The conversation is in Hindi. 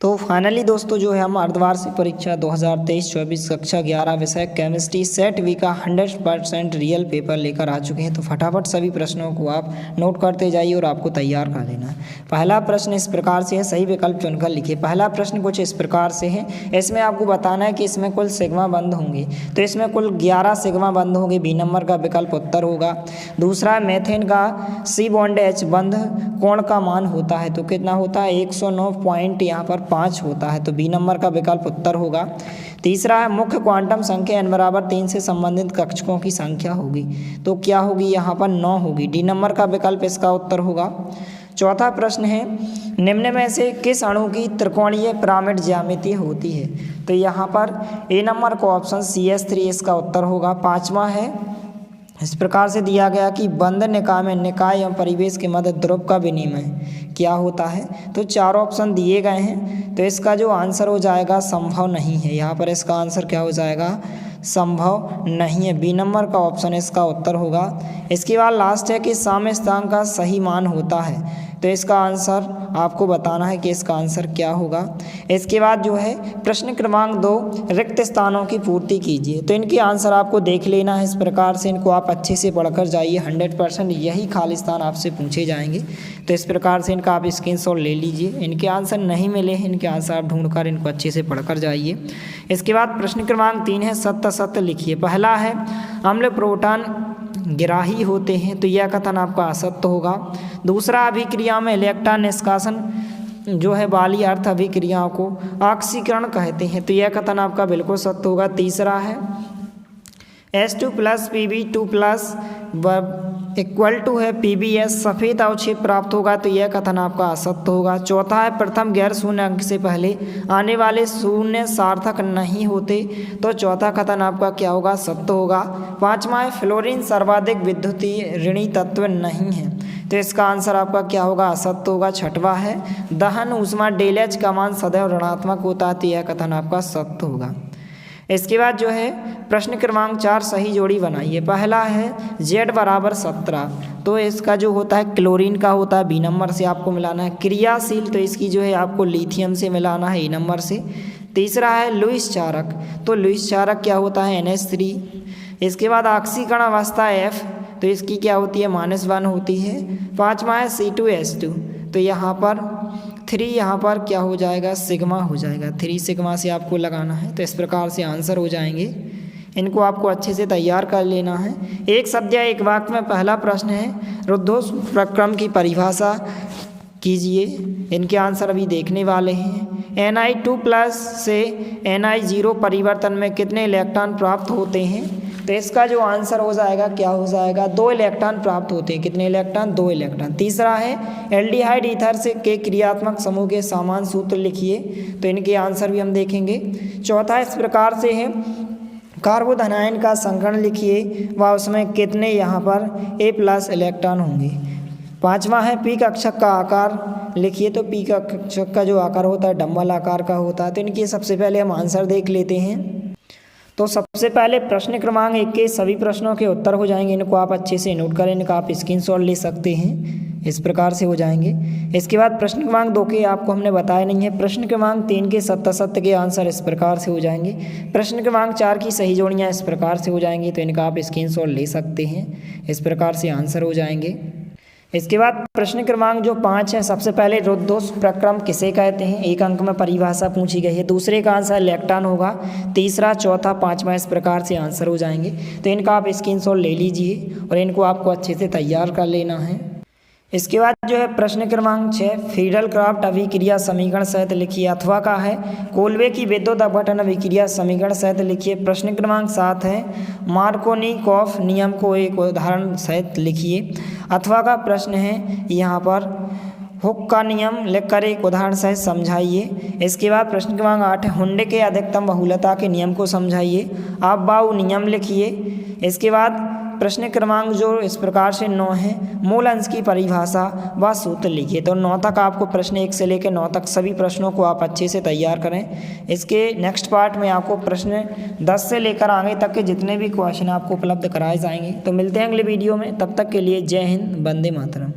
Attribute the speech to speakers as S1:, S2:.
S1: तो फाइनली दोस्तों जो है हम अर्धवार्षिक परीक्षा 2023-24 कक्षा 11 विषय केमिस्ट्री सेट वी का 100% रियल पेपर लेकर आ चुके हैं। तो फटाफट सभी प्रश्नों को आप नोट करते जाइए और आपको तैयार कर लेना है। पहला प्रश्न इस प्रकार से है, सही विकल्प चुनकर लिखिए। पहला प्रश्न कुछ इस प्रकार से है, इसमें आपको बताना है कि इसमें कुल सिग्मा बंध होंगे, तो इसमें कुल 11 सिग्मा बंध होंगे, बी नंबर का विकल्प उत्तर होगा। दूसरा, मेथेन का सी बॉन्ड एच बंध कोण का मान होता है, तो कितना होता है 109 पॉइंट यहाँ पर 5 होता है, तो बी नंबर का विकल्प उत्तर होगा। तीसरा है, मुख्य क्वांटम संख्या n बराबर 3 से संबंधित कक्षकों की संख्या होगी, तो क्या होगी यहाँ पर 9 होगी, डी नंबर का विकल्प इसका उत्तर होगा। चौथा प्रश्न है, निम्न में से किस अणु की त्रिकोणीय पिरामिड ज्यामिति होती है, तो यहाँ पर ए नंबर का ऑप्शन CH3 इसका उत्तर होगा। पाँचवा है, इस प्रकार से दिया गया कि बंद निकाय में निकाय एवं परिवेश के मध्य द्रव का विनिमय क्या होता है, तो चार ऑप्शन दिए गए हैं, तो इसका जो आंसर हो जाएगा संभव नहीं है। यहाँ पर इसका आंसर क्या हो जाएगा, संभव नहीं है, बी नंबर का ऑप्शन इसका उत्तर होगा। इसके बाद लास्ट है कि साम्य स्थान का सही मान होता है, तो इसका आंसर आपको बताना है कि इसका आंसर क्या होगा। इसके बाद जो है प्रश्न क्रमांक 2, रिक्त स्थानों की पूर्ति कीजिए, तो इनके आंसर आपको देख लेना है। इस प्रकार से इनको आप अच्छे से पढ़कर जाइए, 100% यही खाली स्थान आपसे पूछे जाएंगे, तो इस प्रकार से इनका आप स्क्रीनशॉट ले लीजिए। इनके आंसर नहीं मिले हैं, इनके आंसर आप ढूंढकर इनको अच्छे से पढ़कर जाइए। इसके बाद प्रश्न क्रमांक 3 है, सत्य सत्य लिखिए। पहला है, अम्ल प्रोटॉन ग्राही होते हैं, तो यह कथन आपका असत्य होगा। दूसरा, अभिक्रिया में इलेक्ट्रॉन निष्कासन जो है वाली अर्थ अभिक्रियाओं को ऑक्सीकरण कहते हैं, तो यह कथन आपका बिल्कुल सत्य होगा। तीसरा है, H2 plus Pb2 plus equal to है PbS सफ़ेद अवक्षेप प्राप्त होगा, तो यह कथन आपका असत्य होगा। चौथा है, प्रथम गैर शून्य अंक से पहले आने वाले शून्य सार्थक नहीं होते, तो चौथा कथन आपका क्या होगा, सत्य होगा। पांचवा है, फ्लोरीन सर्वाधिक विद्युतीय ऋणी तत्व नहीं है, तो इसका आंसर आपका क्या होगा, असत्य होगा। छठवा है, दहन ऊष्मा ΔH का मान सदैव ऋणात्मक होता है, तो यह कथन आपका सत्य होगा। इसके बाद जो है प्रश्न क्रमांक 4, सही जोड़ी बनाइए। पहला है Z बराबर 17, तो इसका जो होता है क्लोरीन का होता है, बी नंबर से आपको मिलाना है। क्रियाशील, तो इसकी जो है आपको लिथियम से मिलाना है, ए नंबर से। तीसरा है लुईस चारक, तो लुईस चारक क्या होता है, NH3। इसके बाद ऑक्सीकरण अवस्था F, तो इसकी क्या होती है, -1 होती है। पाँचवा है C2H2, तो यहाँ पर 3 यहाँ पर क्या हो जाएगा, सिग्मा हो जाएगा, 3 सिग्मा से आपको लगाना है, तो इस प्रकार से आंसर हो जाएंगे। इनको आपको अच्छे से तैयार कर लेना है। एक शब्द या एक वाक्य में पहला प्रश्न है, रुद्धोष्म प्रक्रम की परिभाषा कीजिए। इनके आंसर अभी देखने वाले हैं। Ni2 प्लस से Ni0 परिवर्तन में कितने इलेक्ट्रॉन प्राप्त होते हैं, तो इसका जो आंसर हो जाएगा क्या हो जाएगा, 2 इलेक्ट्रॉन प्राप्त होते हैं। कितने इलेक्ट्रॉन, 2 इलेक्ट्रॉन। तीसरा है, एल्डिहाइड ईथर से के क्रियात्मक समूह के समान सूत्र लिखिए, तो इनके आंसर भी हम देखेंगे। चौथा इस प्रकार से है, कार्बोधनायन का संकरण लिखिए व उसमें कितने यहाँ पर A+ इलेक्ट्रॉन होंगे। पाँचवा है, पी कक्षक का आकार लिखिए, तो पी कक्षक का जो आकार होता है डंबल आकार का होता है, तो इनके सबसे पहले हम आंसर देख लेते हैं। तो सबसे पहले प्रश्न क्रमांक 1 के सभी प्रश्नों के उत्तर हो जाएंगे, इनको आप अच्छे से नोट करें, इनका आप स्क्रीनशॉट ले सकते हैं, इस प्रकार से हो जाएंगे। इसके बाद प्रश्न क्रमांक 2 के आपको हमने बताया नहीं है। प्रश्न क्रमांक 3 के सत्य सत्य के आंसर इस प्रकार से हो जाएंगे। प्रश्न क्रमांक 4 की सही जोड़ियाँ इस प्रकार से हो जाएंगी, तो इनका आप स्क्रीनशॉट ले सकते हैं, इस प्रकार से आंसर हो जाएंगे। इसके बाद प्रश्न क्रमांक जो 5 है, सबसे पहले रुद्धोष्म प्रक्रम किसे कहते हैं, 1 अंक में परिभाषा पूछी गई है। दूसरे का आंसर इलेक्ट्रॉन होगा। तीसरा, चौथा, पाँचवा इस प्रकार से आंसर हो जाएंगे, तो इनका आप स्क्रीनशॉट ले लीजिए और इनको आपको अच्छे से तैयार कर लेना है। इसके बाद जो है प्रश्न क्रमांक 6, फ्रीडल क्राफ्ट अभिक्रिया समीकरण सहित लिखिए। अथवा का है, कोल्बे की विद्युत अपघटन अभिक्रिया समीकरण सहित लिखिए। प्रश्न क्रमांक 7 है, मार्कोनिकॉफ नियम को एक उदाहरण सहित लिखिए। अथवा का प्रश्न है, यहाँ पर हुक का नियम लिखकर एक उदाहरण सहित समझाइए। इसके बाद प्रश्न क्रमांक 8 है, हुंडे के अधिकतम बहुलता के नियम को समझाइए। आप बाउ नियम लिखिए। इसके बाद प्रश्न क्रमांक जो इस प्रकार से 9 है, मूल अंश की परिभाषा व सूत्र लिखिए। तो 9 तक आपको प्रश्न 1 से लेकर 9 तक सभी प्रश्नों को आप अच्छे से तैयार करें। इसके नेक्स्ट पार्ट में आपको प्रश्न 10 से लेकर आगे तक के जितने भी क्वेश्चन आपको उपलब्ध कराए जाएंगे। तो मिलते हैं अगले वीडियो में, तब तक के लिए जय हिंद, वंदे मातरम।